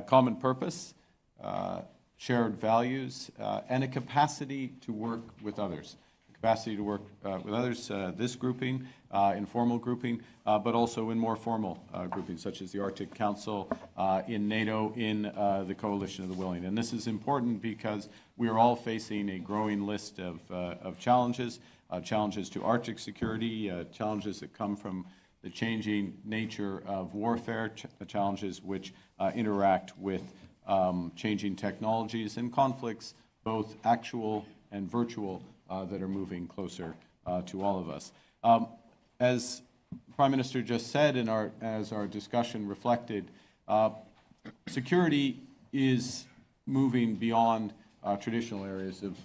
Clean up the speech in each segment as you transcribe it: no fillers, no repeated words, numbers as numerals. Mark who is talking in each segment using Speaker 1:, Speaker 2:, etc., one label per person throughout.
Speaker 1: common purpose, shared values, and a capacity to work with others. This grouping, informal grouping, but also in more formal groupings, such as the Arctic Council, in NATO, in the Coalition of the Willing. And this is important because we are all facing a growing list of challenges, challenges to Arctic security, challenges that come from the changing nature of warfare, challenges which interact with changing technologies and conflicts, both actual and virtual, that are moving closer to all of us. As the Prime Minister just said, and as our discussion reflected, security is moving beyond traditional areas of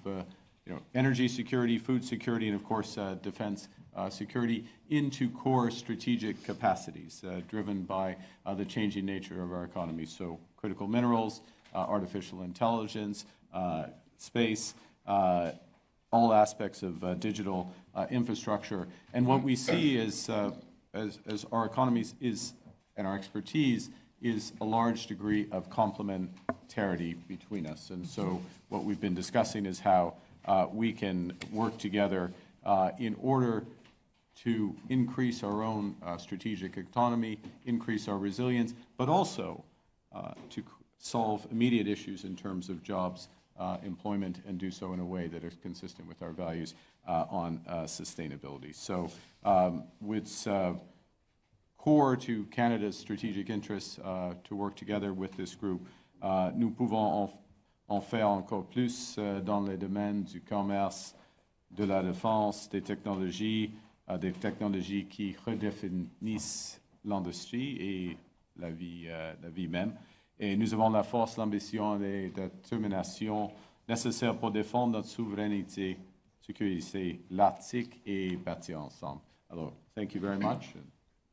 Speaker 1: energy security, food security, and of course defense security into core strategic capacities driven by the changing nature of our economy. So critical minerals, artificial intelligence, space, all aspects of digital infrastructure. And what we see is, as our economies and our expertise is a large degree of complementarity between us. And so what we've been discussing is how we can work together in order to increase our own strategic autonomy, increase our resilience, but also to solve immediate issues in terms of jobs, employment, and do so in a way that is consistent with our values on sustainability. So it's core to Canada's strategic interests to work together with this group. Nous pouvons en faire encore plus dans le domaine du commerce, de la défense, des technologies qui redéfinissent l'industrie et la vie même. Et nous avons la force, l'ambition et la détermination nécessaires pour défendre notre souveraineté, sécurité l'Arctique et bâtir ensemble. Alors, thank you very much, and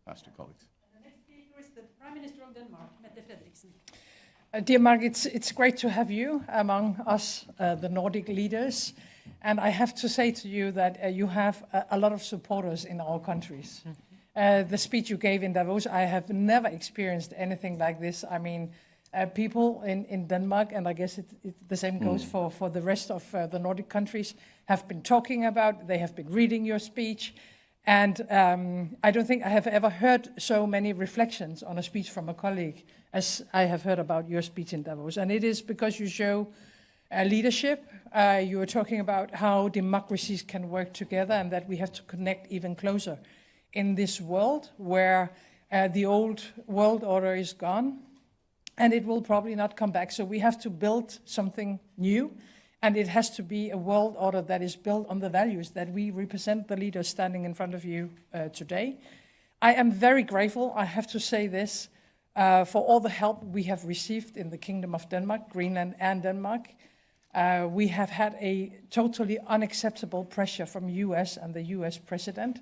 Speaker 1: pass to colleagues.
Speaker 2: And the next speaker is the Prime Minister of Denmark, Mette Frederiksen.
Speaker 3: Dear Mark, it's great to have you among us, the Nordic leaders. And I have to say to you that you have a lot of supporters in our countries. The speech you gave in Davos, I have never experienced anything like this. I mean, people in Denmark, and I guess the same goes for the rest of the Nordic countries, have been talking about, they have been reading your speech. And I don't think I have ever heard so many reflections on a speech from a colleague as I have heard about your speech in Davos. And it is because you show leadership. You were talking about how democracies can work together and that we have to connect even closer in this world where the old world order is gone and it will probably not come back. So we have to build something new, and it has to be a world order that is built on the values that we represent, the leaders standing in front of you today. I am very grateful, I have to say this, for all the help we have received in the Kingdom of Denmark, Greenland and Denmark. We have had a totally unacceptable pressure from US and the US president.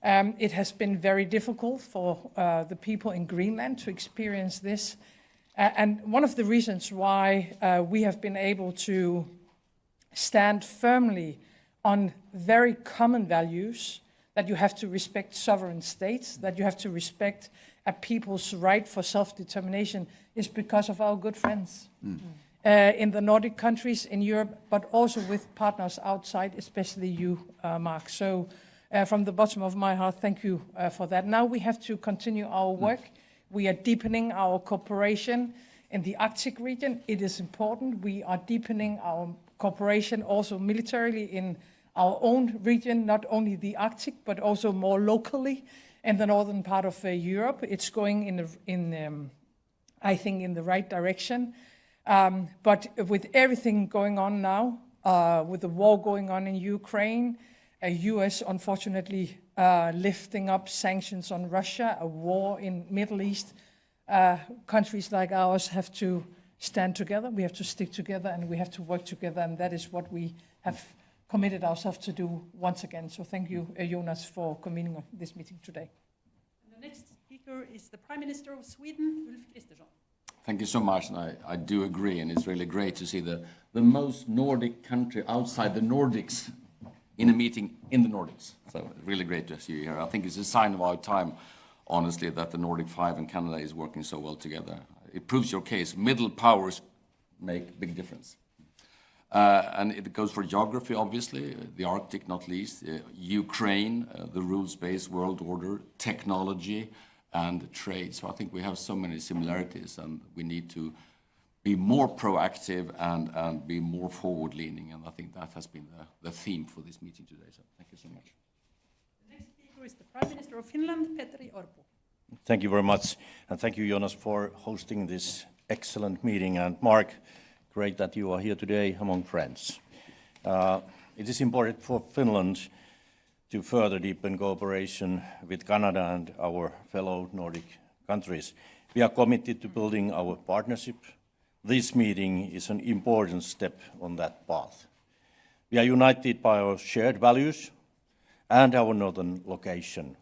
Speaker 3: It has been very difficult for the people in Greenland to experience this. And one of the reasons why we have been able to stand firmly on very common values, that you have to respect sovereign states, that you have to respect a people's right for self-determination, is because of our good friends in the Nordic countries, in Europe, but also with partners outside, especially you, Mark. So from the bottom of my heart, thank you for that. Now we have to continue our work. We are deepening our cooperation in the Arctic region. It is important. We are deepening our cooperation also militarily in our own region, not only the Arctic, but also more locally in the northern part of Europe. It's going I think, in the right direction. But with everything going on now, with the war going on in Ukraine, US unfortunately lifting up sanctions on Russia, a war in Middle East, countries like ours have to stand together, we have to stick together, and we have to work together, and that is what we have committed ourselves to do once again. So thank you, Jonas, for convening this meeting today.
Speaker 2: And the next speaker is the Prime Minister of Sweden, Ulf Kristersson.
Speaker 4: Thank you so much, and I do agree, and it's really great to see the most Nordic country outside the Nordics in a meeting in the Nordics. So really great to see you here. I think it's a sign of our time, honestly, that the Nordic Five and Canada is working so well together. it proves your case. Middle powers make big difference. And it goes for geography, obviously, the Arctic not least, Ukraine, the rules-based world order, technology, and trade. So I think we have so many similarities, and we need to be more proactive and be more forward-leaning, and I think that has been the theme for this meeting today. So thank you so much.
Speaker 2: The next speaker is the Prime Minister of Finland, Petteri Orpo.
Speaker 5: Thank you very much, and thank you, Jonas, for hosting this excellent meeting. And Mark, great that you are here today among friends. It is important for Finland to further deepen cooperation with Canada and our fellow Nordic countries. We are committed to building our partnership. This meeting is an important step on that path. We are united by our shared values and our northern location.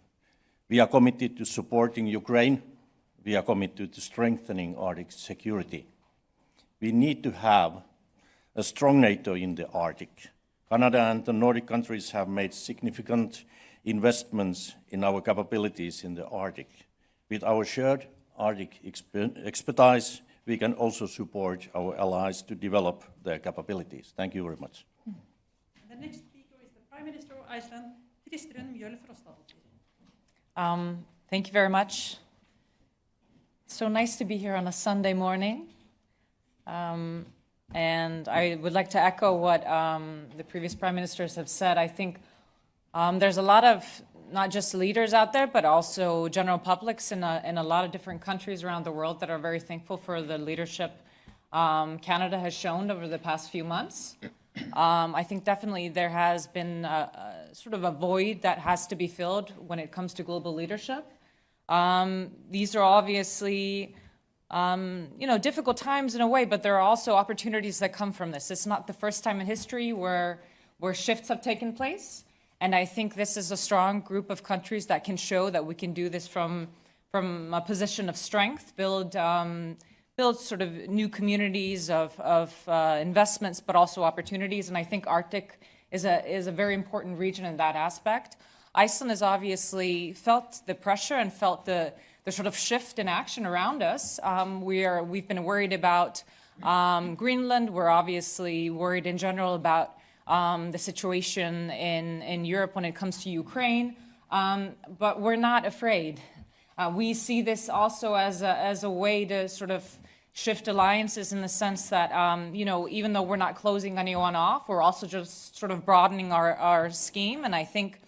Speaker 5: We are committed to supporting Ukraine. We are committed to strengthening Arctic security. We need to have a strong NATO in the Arctic. Canada and the Nordic countries have made significant investments in our capabilities in the Arctic. With our shared Arctic expertise, we can also support our allies to develop their capabilities. Thank you very much.
Speaker 2: And the next speaker is the Prime Minister of Iceland, Kristrún Mjöll Frostadóttir.
Speaker 6: Thank you very much. So nice to be here on a Sunday morning. And I would like to echo what the previous prime ministers have said. I think there's a lot of not just leaders out there, but also general publics in a lot of different countries around the world that are very thankful for the leadership Canada has shown over the past few months. I think definitely there has been sort of a void that has to be filled when it comes to global leadership. These are obviously difficult times in a way, but there are also opportunities that come from this. It's not the first time in history where shifts have taken place. And I think this is a strong group of countries that can show that we can do this from a position of strength, build sort of new communities of investments, but also opportunities. And I think Arctic is a very important region in that aspect. Iceland has obviously felt the pressure and felt the sort of shift in action around us. We've been worried about Greenland. We're obviously worried in general about the situation in Europe when it comes to Ukraine, but we're not afraid. We see this also as a way to sort of shift alliances in the sense that, even though we're not closing anyone off, we're also just sort of broadening our scheme. And I think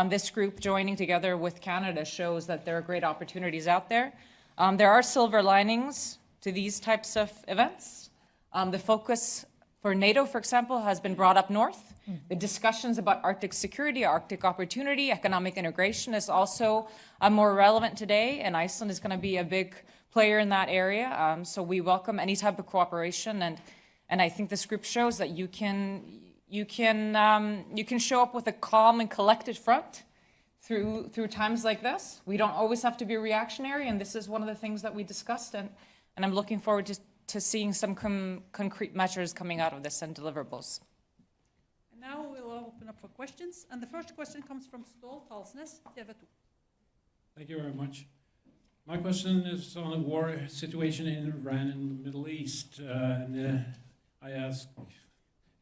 Speaker 6: this group joining together with Canada shows that there are great opportunities out there. There are silver linings to these types of events. The focus for NATO, for example, has been brought up north. The discussions about Arctic security, Arctic opportunity, economic integration is also more relevant today, and Iceland is going to be a big player in that area. So we welcome any type of cooperation, and I think this group shows that you can show up with a calm and collected front through times like this. We don't always have to be reactionary, and this is one of the things that we discussed, and I'm looking forward to seeing some concrete measures coming out of this and deliverables.
Speaker 2: And now we'll open up for questions. And the first question comes from Ståle Talsnes, TV2.
Speaker 7: Thank you very much. My question is on the war situation in Iran and the Middle East. I ask,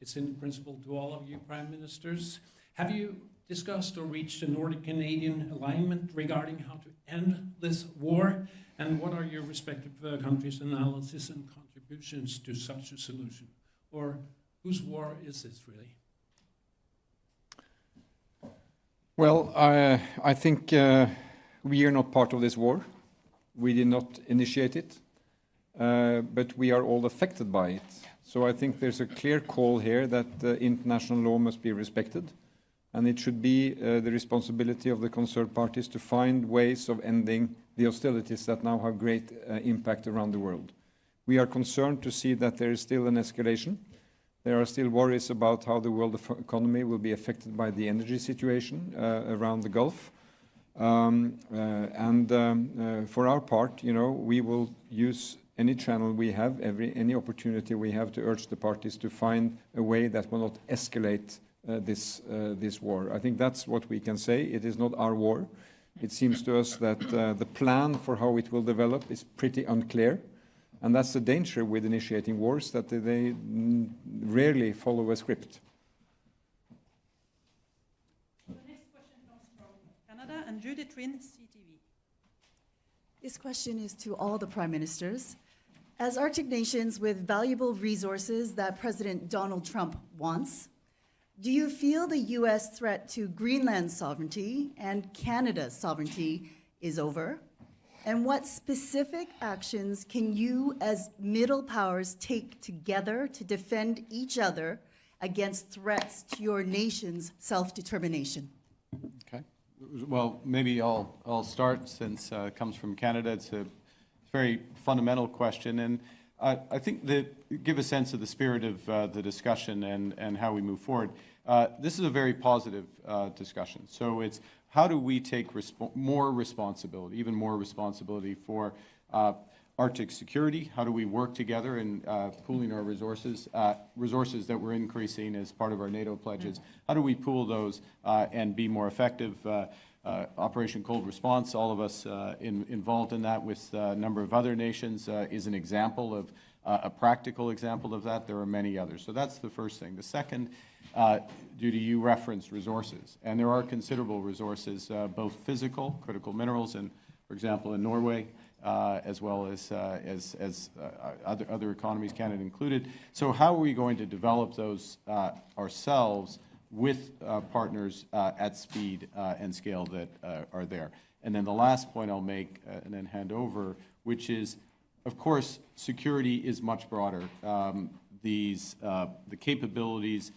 Speaker 7: it's in principle to all of you prime ministers. Have you discussed or reached a Nordic-Canadian alignment regarding how to end this war? And what are your respective countries' analysis and contributions to such a solution? Or whose war is this really?
Speaker 8: Well, I think we are not part of this war. We did not initiate it, but we are all affected by it. So I think there's a clear call here that international law must be respected, and it should be the responsibility of the concerned parties to find ways of ending the hostilities that now have great impact around the world. We are concerned to see that there is still an escalation. There are still worries about how the world economy will be affected by the energy situation around the Gulf. For our part, we will use any channel we have, any opportunity we have to urge the parties to find a way that will not escalate this war. I think that's what we can say. It is not our war. It seems to us that the plan for how it will develop is pretty unclear. And that's the danger with initiating wars, that they rarely follow a script.
Speaker 2: The next question comes from Canada and Judith Trin, CTV.
Speaker 9: This question is to all the prime ministers. As Arctic nations with valuable resources that President Donald Trump wants, do you feel the U.S. threat to Greenland's sovereignty and Canada's sovereignty is over? And what specific actions can you as middle powers take together to defend each other against threats to your nation's self-determination?
Speaker 1: Okay. Well, maybe I'll start since it comes from Canada. It's a very fundamental question, and I think that give a sense of the spirit of the discussion and how we move forward. This is a very positive discussion. So it's how do we take more responsibility, even more responsibility for Arctic security? How do we work together in pooling our resources, resources that we're increasing as part of our NATO pledges? How do we pool those and be more effective? Operation Cold Response, all of us involved in that with a number of other nations is an example of a practical example of that. There are many others. So that's the first thing. The second, Judy, you referenced resources, and there are considerable resources, both physical, critical minerals, and for example in Norway, as well as other economies, Canada included. So how are we going to develop those ourselves with partners at speed and scale that are there? And then the last point I'll make and then hand over, which is, of course, security is much broader. The capabilities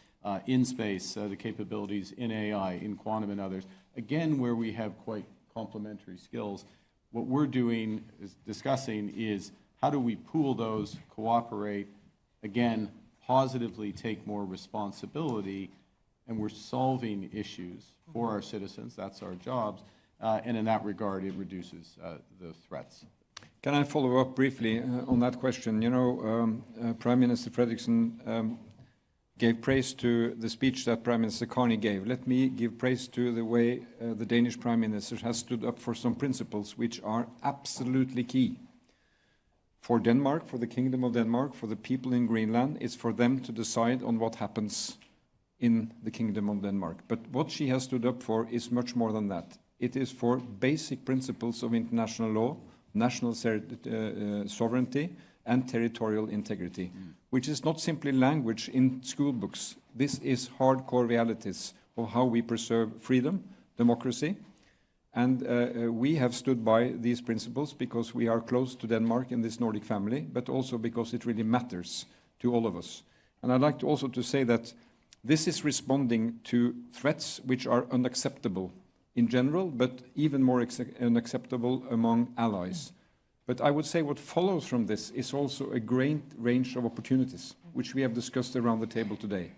Speaker 1: in space, the capabilities in AI, in quantum and others, again, where we have quite complementary skills, what we're doing is discussing is how do we pool those, cooperate, again, positively take more responsibility, and we're solving issues for our citizens. That's our jobs. And in that regard, it reduces the threats.
Speaker 8: Can I follow up briefly on that question? You know, Prime Minister Fredriksson gave praise to the speech that Prime Minister Carney gave. Let me give praise to the way the Danish Prime Minister has stood up for some principles which are absolutely key. For Denmark, for the Kingdom of Denmark, for the people in Greenland, it's for them to decide on what happens in the Kingdom of Denmark. But what she has stood up for is much more than that. It is for basic principles of international law, national sovereignty, and territorial integrity, which is not simply language in school books. This is hardcore realities of how we preserve freedom, democracy, and we have stood by these principles because we are close to Denmark in this Nordic family, but also because it really matters to all of us. And I'd like to also to say that this is responding to threats which are unacceptable in general, but even more unacceptable among allies. But I would say what follows from this is also a great range of opportunities, which we have discussed around the table today.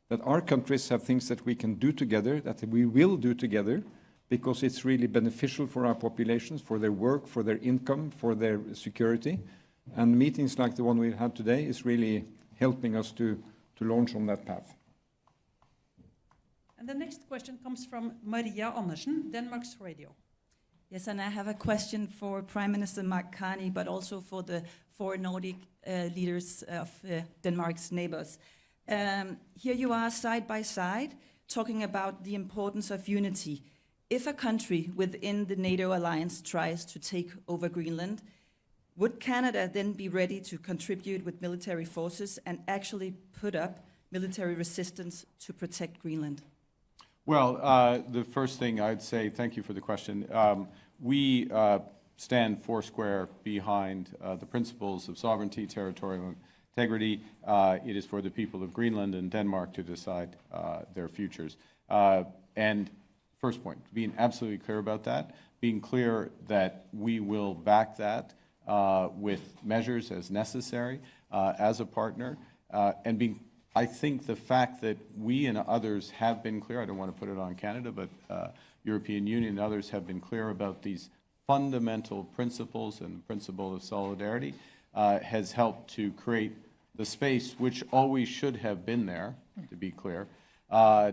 Speaker 8: That our countries have things that we can do together, that we will do together, because it's really beneficial for our populations, for their work, for their income, for their security. And meetings like the one we've had today is really helping us to launch on that path.
Speaker 2: And the next question comes from Maria Andersen, Denmark's Radio.
Speaker 10: Yes, and I have a question for Prime Minister Mark Carney, but also for the four Nordic leaders of Denmark's neighbors. Here you are side by side talking about the importance of unity. If a country within the NATO alliance tries to take over Greenland, would Canada then be ready to contribute with military forces and actually put up military resistance to protect Greenland?
Speaker 1: Well, the first thing I'd say, thank you for the question. We stand foursquare behind the principles of sovereignty, territorial integrity. It is for the people of Greenland and Denmark to decide their futures. And first point, being absolutely clear about that, being clear that we will back that with measures as necessary as a partner, and being I think the fact that we and others have been clear, I don't want to put it on Canada, but European Union and others have been clear about these fundamental principles and the principle of solidarity has helped to create the space, which always should have been there, to be clear,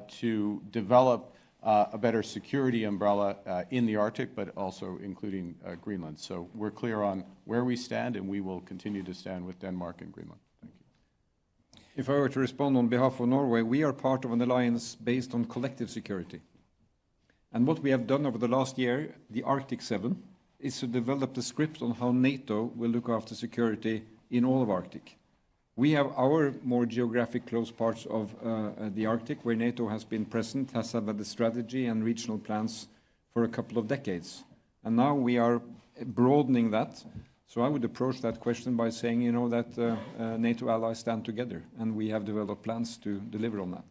Speaker 1: to develop a better security umbrella in the Arctic, but also including Greenland. So we're clear on where we stand, and we will continue to stand with Denmark and Greenland. Thank you.
Speaker 8: If I were to respond on behalf of Norway, we are part of an alliance based on collective security. And what we have done over the last year, the Arctic 7, is to develop the script on how NATO will look after security in all of Arctic. We have our more geographic close parts of the Arctic, where NATO has been present, has had the strategy and regional plans for a couple of decades. And now we are broadening that. So I would approach that question by saying, you know, that NATO allies stand together, and we have developed plans to deliver on that.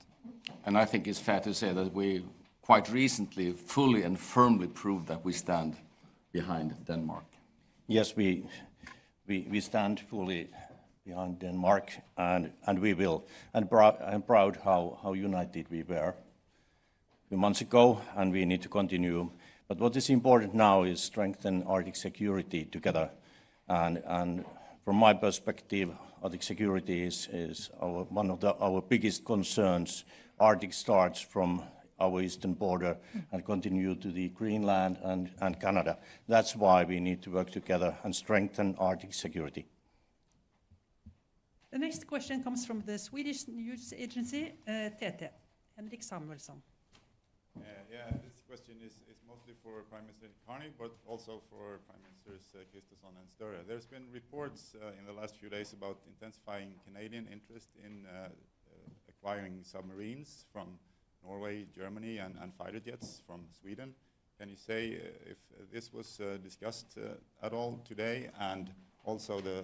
Speaker 4: And I think it's fair to say that we quite recently fully and firmly proved that we stand behind Denmark.
Speaker 5: Yes, we stand fully behind Denmark, and we will. And I'm proud how united we were a few months ago, and we need to continue. But what is important now is strengthen Arctic security together. And from my perspective, Arctic security is one of our biggest concerns. Arctic starts from our eastern border and continue to the Greenland and Canada. That's why we need to work together and strengthen Arctic security.
Speaker 2: The next question comes from the Swedish news agency, TT. Henrik Samuelsson.
Speaker 11: This question is mostly for Prime Minister Carney, but also for Prime Ministers Kristersson and Støre. There's been reports in the last few days about intensifying Canadian interest in acquiring submarines from Norway, Germany, and fighter jets from Sweden. Can you say if this was discussed at all today, and also the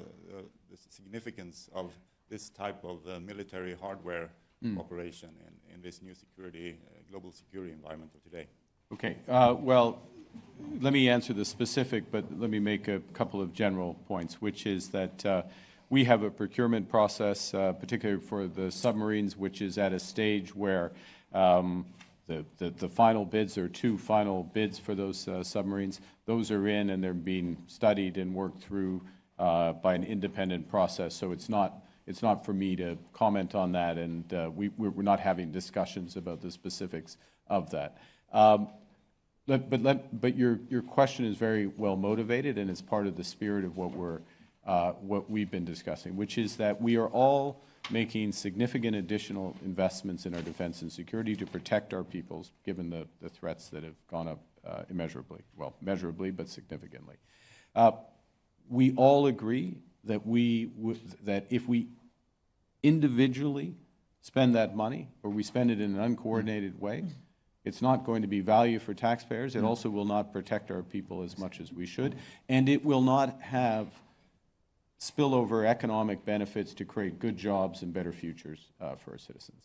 Speaker 11: significance of this type of military hardware operation in this new security, global security environment of today?
Speaker 1: Okay, well, let me answer the specific, but let me make a couple of general points, which is that we have a procurement process, particularly for the submarines, which is at a stage where the final bids, there are two final bids for those submarines. Those are in, and they're being studied and worked through by an independent process. So it's not for me to comment on that, and we're not having discussions about the specifics of that. But your question is very well motivated, and it's part of the spirit of what we've been discussing, which is that we are all making significant additional investments in our defense and security to protect our peoples, given the threats that have gone up immeasurably, well, measurably, but significantly. We all agree that that if we individually spend that money, or we spend it in an uncoordinated way, it's not going to be value for taxpayers. It also will not protect our people as much as we should, and it will not have spillover economic benefits to create good jobs and better futures for our citizens.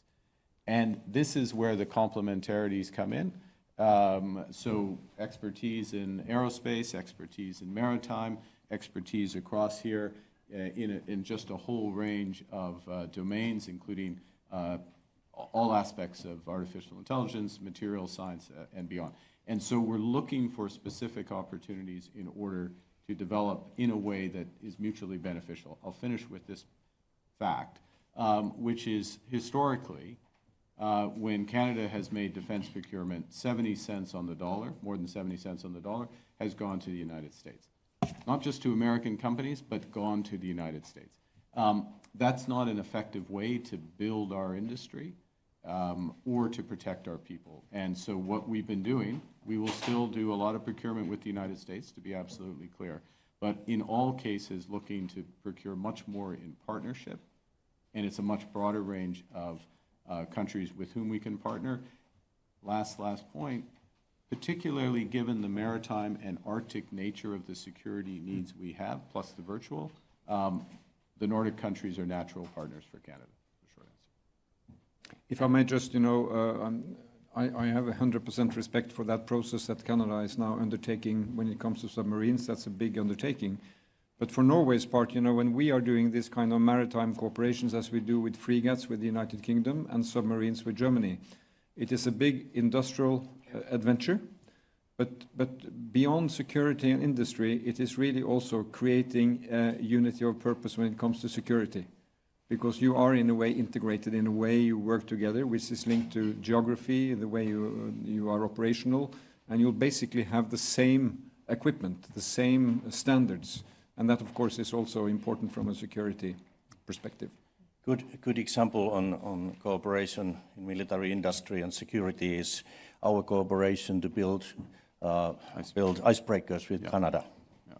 Speaker 1: And this is where the complementarities come in. So expertise in aerospace, expertise in maritime, expertise across here in just a whole range of domains, including all aspects of artificial intelligence, material science, and beyond. And so we're looking for specific opportunities in order to develop in a way that is mutually beneficial. I'll finish with this fact, which is historically, when Canada has made defense procurement, 70 cents on the dollar, more than 70 cents on the dollar, has gone to the United States. Not just to American companies, but gone to the United States. That's not an effective way to build our industry or to protect our people. And so what we've been doing, we will still do a lot of procurement with the United States, to be absolutely clear, but in all cases looking to procure much more in partnership, and it's a much broader range of countries with whom we can partner. Last point, particularly given the maritime and Arctic nature of the security needs we have, plus the virtual, the Nordic countries are natural partners for Canada, the short answer.
Speaker 8: If I may just, I have 100% respect for that process that Canada is now undertaking when it comes to submarines. That's a big undertaking. But for Norway's part, when we are doing this kind of maritime cooperations as we do with frigates with the United Kingdom and submarines with Germany, it is a big industrial adventure. But beyond security and industry, it is really also creating a unity of purpose when it comes to security. because you are in a way integrated in a way you work together, which is linked to geography, the way you are operational, and you'll basically have the same equipment, the same standards. And that, of course, is also important from a security perspective.
Speaker 5: Good example on cooperation in military industry and security is our cooperation to build icebreakers with Canada.
Speaker 1: Yeah.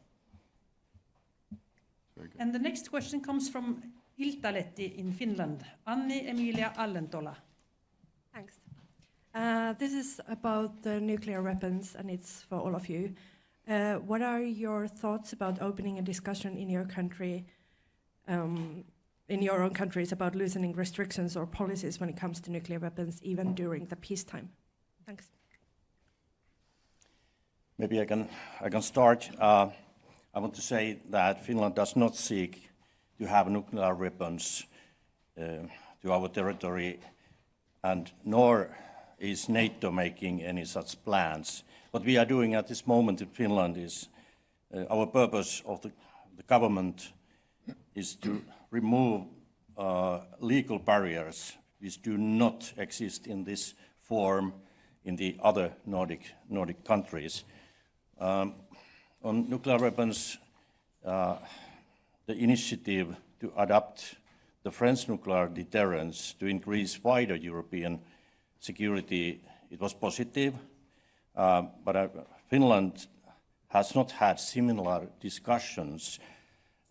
Speaker 1: Very good.
Speaker 2: And the next question comes from Iltalehti in Finland. Anni Emilia Allentola.
Speaker 12: Thanks. This is about the nuclear weapons, and it's for all of you. What are your thoughts about opening a discussion in your country, in your own countries, about loosening restrictions or policies when it comes to nuclear weapons, even during the peacetime? Thanks.
Speaker 5: Maybe I can start. I want to say that Finland does not seek to have nuclear weapons to our territory, and nor is NATO making any such plans. What we are doing at this moment in Finland is our purpose of the government is to remove legal barriers which do not exist in this form in the other Nordic countries. On nuclear weapons, the initiative to adopt the French nuclear deterrence to increase wider European security, it was positive, but Finland has not had similar discussions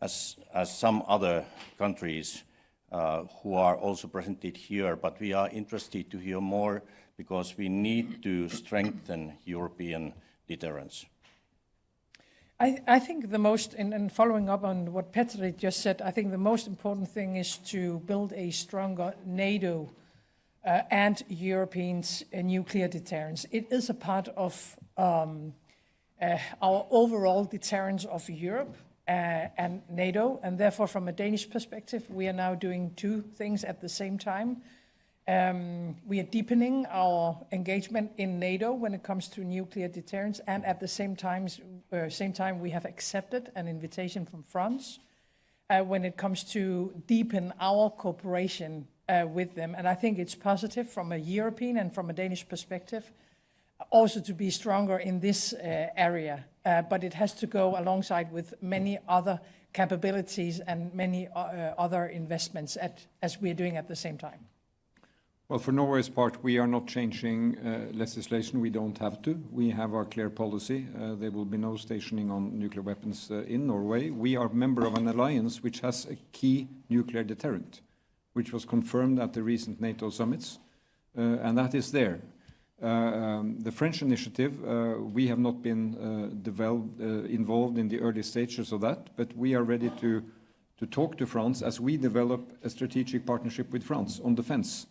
Speaker 5: as some other countries who are also presented here, but we are interested to hear more because we need to strengthen European deterrence.
Speaker 3: I think the most, and following up on what Petri just said, I think the most important thing is to build a stronger NATO and European nuclear deterrence. It is a part of our overall deterrence of Europe and NATO, and therefore from a Danish perspective, we are now doing two things at the same time. We are deepening our engagement in NATO when it comes to nuclear deterrence, and at the same time we have accepted an invitation from France when it comes to deepen our cooperation with them. And I think it's positive from a European and from a Danish perspective also to be stronger in this area, but it has to go alongside with many other capabilities and many other investments as we're doing at the same time.
Speaker 8: Well, for Norway's part, we are not changing legislation. We don't have to. We have our clear policy. There will be no stationing on nuclear weapons in Norway. We are a member of an alliance which has a key nuclear deterrent, which was confirmed at the recent NATO summits, and that is there. The French initiative, we have not been involved in the early stages of that, but we are ready to talk to France as we develop a strategic partnership with France on defense.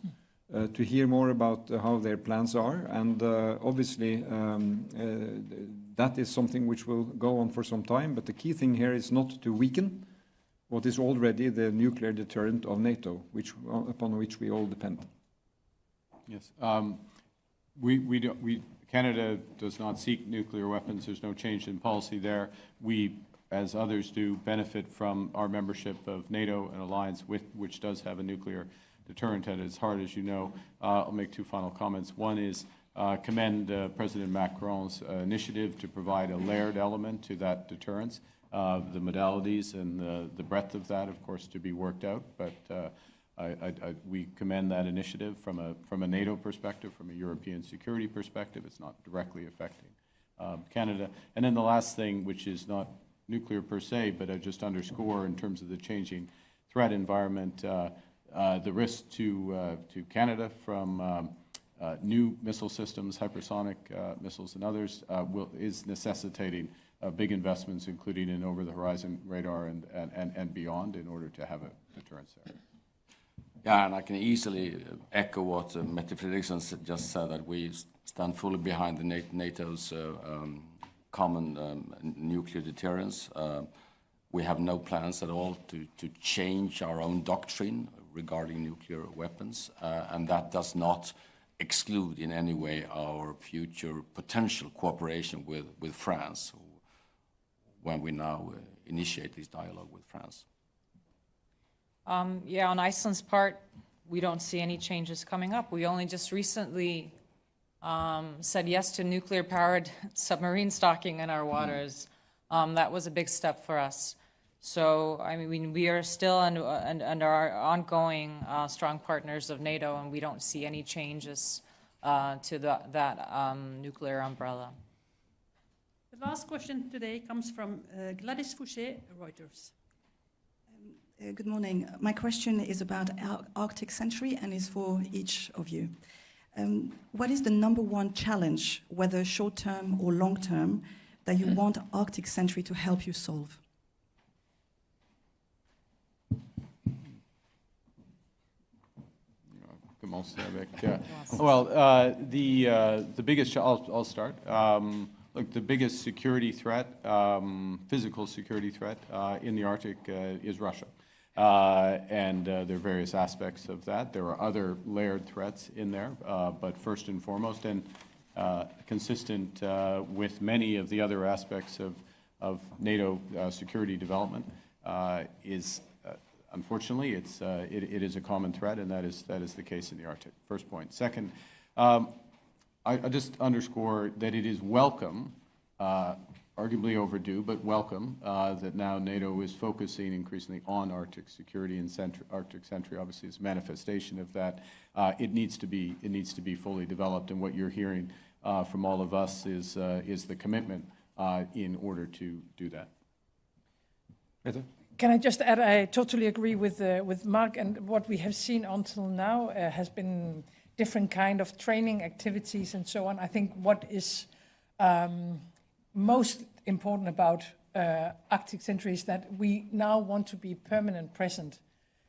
Speaker 8: To hear more about how their plans are, and obviously that is something which will go on for some time, but the key thing here is not to weaken what is already the nuclear deterrent of NATO, upon which we all depend.
Speaker 1: Yes. Canada does not seek nuclear weapons. There's no change in policy there. We, as others do, benefit from our membership of NATO, an alliance which does have a nuclear deterrent at its heart, as you know. I'll make two final comments. One is commend President Macron's initiative to provide a layered element to that deterrence. The modalities and the breadth of that, of course, to be worked out, but we commend that initiative from a NATO perspective, from a European security perspective. It's not directly affecting Canada. And then the last thing, which is not nuclear per se, but I just underscore in terms of the changing threat environment, the risk to Canada from new missile systems, hypersonic missiles and others, is necessitating big investments, including in over-the-horizon radar and beyond, in order to have a deterrence there.
Speaker 4: Yeah, and I can easily echo what Mette Fredriksson just said, that we stand fully behind the NATO's common nuclear deterrence. We have no plans at all to change our own doctrine regarding nuclear weapons, and that does not exclude in any way our future potential cooperation with France when we now initiate this dialogue with France.
Speaker 6: Yeah, on Iceland's part, we don't see any changes coming up. We only just recently said yes to nuclear-powered submarine stocking in our waters. That was a big step for us. So, I mean, we are still under our ongoing strong partners of NATO, and we don't see any changes to that nuclear umbrella.
Speaker 2: The last question today comes from Gladys Fouché, Reuters.
Speaker 13: Good morning. My question is about Arctic Century and is for each of you. What is the #1 challenge, whether short-term or long-term, that you want Arctic Century to help you solve?
Speaker 1: Well, the biggest, I'll start. Look, the biggest security threat, physical security threat in the Arctic is Russia. And there are various aspects of that. There are other layered threats in there, but first and foremost, and consistent with many of the other aspects of NATO security development, is unfortunately it is a common threat, and that is the case in the Arctic. First point. Second, I just underscore that it is welcome, arguably overdue, but welcome, that now NATO is focusing increasingly on Arctic security, and Arctic Century obviously is a manifestation of that. It needs to be fully developed, and what you're hearing from all of us is the commitment in order to do that.
Speaker 8: Peter?
Speaker 3: Can I just add, I totally agree with Mark, and what we have seen until now has been different kind of training activities and so on. I think what is most important about Arctic Century is that we now want to be permanent present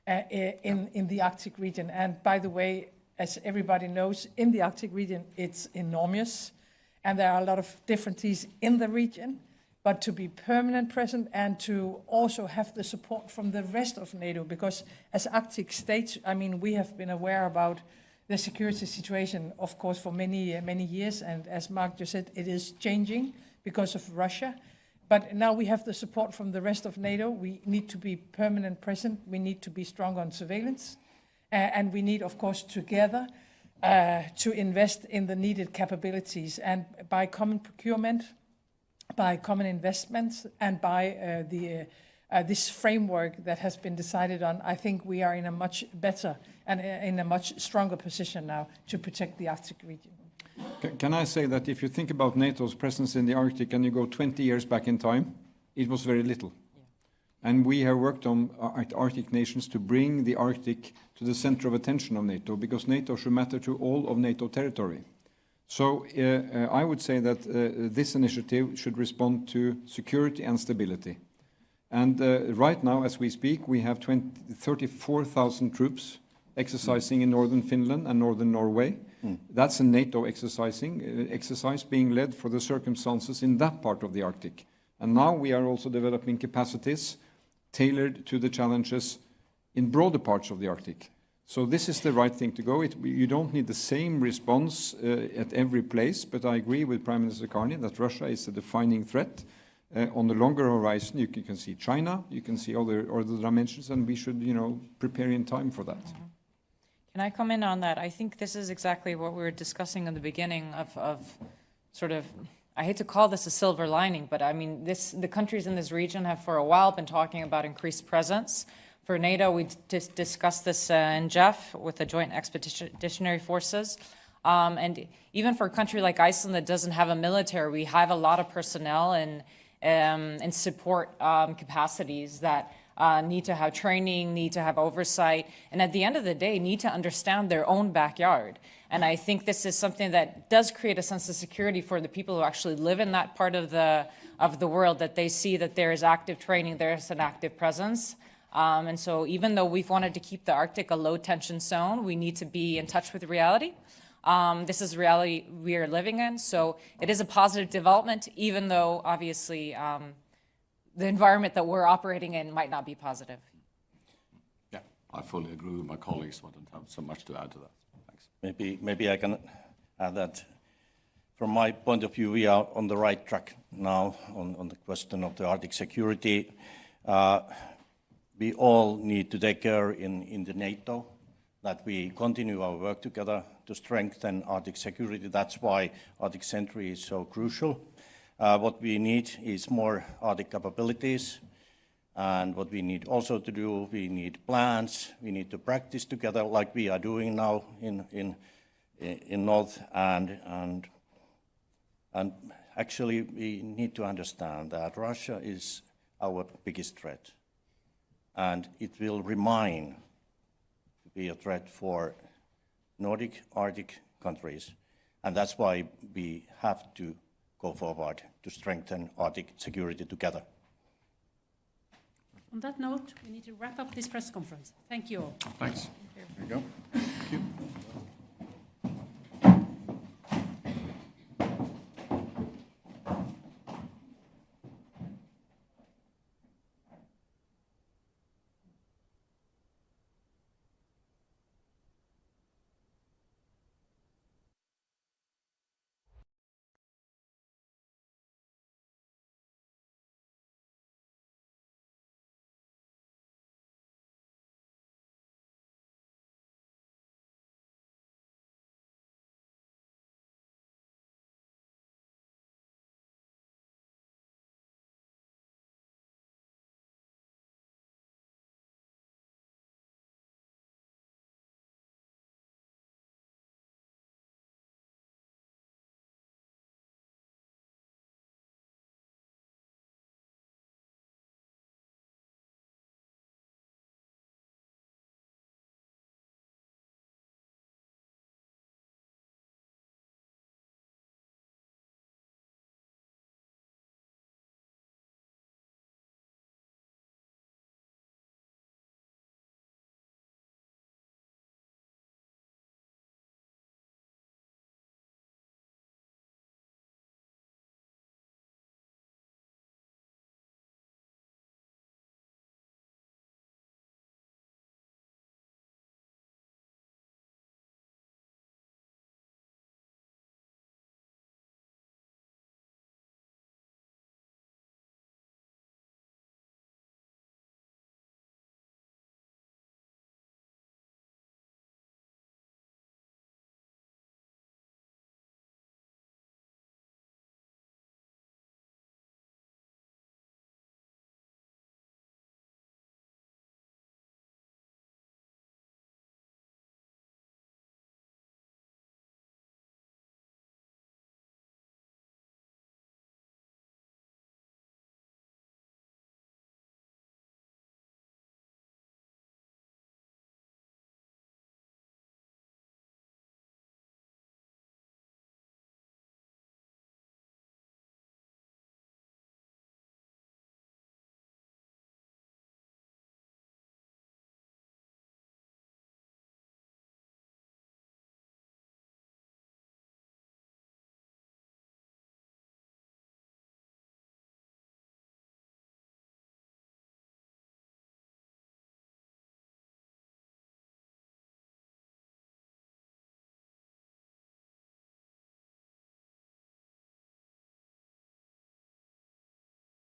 Speaker 3: in the Arctic region. And by the way, as everybody knows, in the Arctic region, it's enormous, and there are a lot of differences in the region. But to be permanent present and to also have the support from the rest of NATO, because as Arctic states, I mean, we have been aware about the security situation, of course, for many years, and as Mark just said, it is changing because of Russia. But now we have the support from the rest of NATO. We need to be permanent present. We need to be strong on surveillance, and we need, of course, together to invest in the needed capabilities, and by common procurement, by common investments, and by this framework that has been decided on, I think we are in a much better and in a much stronger position now to protect the Arctic region.
Speaker 8: Can I say that if you think about NATO's presence in the Arctic and you go 20 years back in time, it was very little. Yeah. And we have worked on Arctic nations to bring the Arctic to the center of attention of NATO, because NATO should matter to all of NATO territory. So I would say that this initiative should respond to security and stability. And right now, as we speak, we have 34,000 troops exercising in northern Finland and northern Norway. That's a NATO exercise being led for the circumstances in that part of the Arctic. And now we are also developing capacities tailored to the challenges in broader parts of the Arctic. So this is the right thing to go. You don't need the same response at every place, but I agree with Prime Minister Carney that Russia is a defining threat. On the longer horizon, you can see China, you can see other dimensions, and we should, prepare in time for that. Mm-hmm.
Speaker 6: Can I come in on that? I think this is exactly what we were discussing in the beginning of sort of, I hate to call this a silver lining, but I mean, the countries in this region have for a while been talking about increased presence. For NATO, we discussed this in Jeff with the Joint Expeditionary Forces. And even for a country like Iceland that doesn't have a military, we have a lot of personnel and support capacities that need to have training, need to have oversight, and at the end of the day, need to understand their own backyard. And I think this is something that does create a sense of security for the people who actually live in that part of the world, that they see that there is active training, there is an active presence. And so even though we've wanted to keep the Arctic a low-tension zone, we need to be in touch with reality. This is reality we are living in, so it is a positive development, even though, obviously, the environment that we're operating in might not be positive.
Speaker 4: Yeah, I fully agree with my colleagues. I don't have so much to add to that. Thanks.
Speaker 5: Maybe I can add that from my point of view, we are on the right track now on the question of the Arctic security. we all need to take care in the NATO, that we continue our work together to strengthen Arctic security. That's why Arctic Sentry is so crucial. What we need is more Arctic capabilities. And what we need also to do, we need plans, we need to practice together like we are doing now in North. And actually, we need to understand that Russia is our biggest threat. And it will remain to be a threat for Nordic, Arctic countries. And that's why we have to go forward to strengthen Arctic security together.
Speaker 2: On that note, we need to wrap up this press conference. Thank you all.
Speaker 1: Thanks.
Speaker 5: There you go.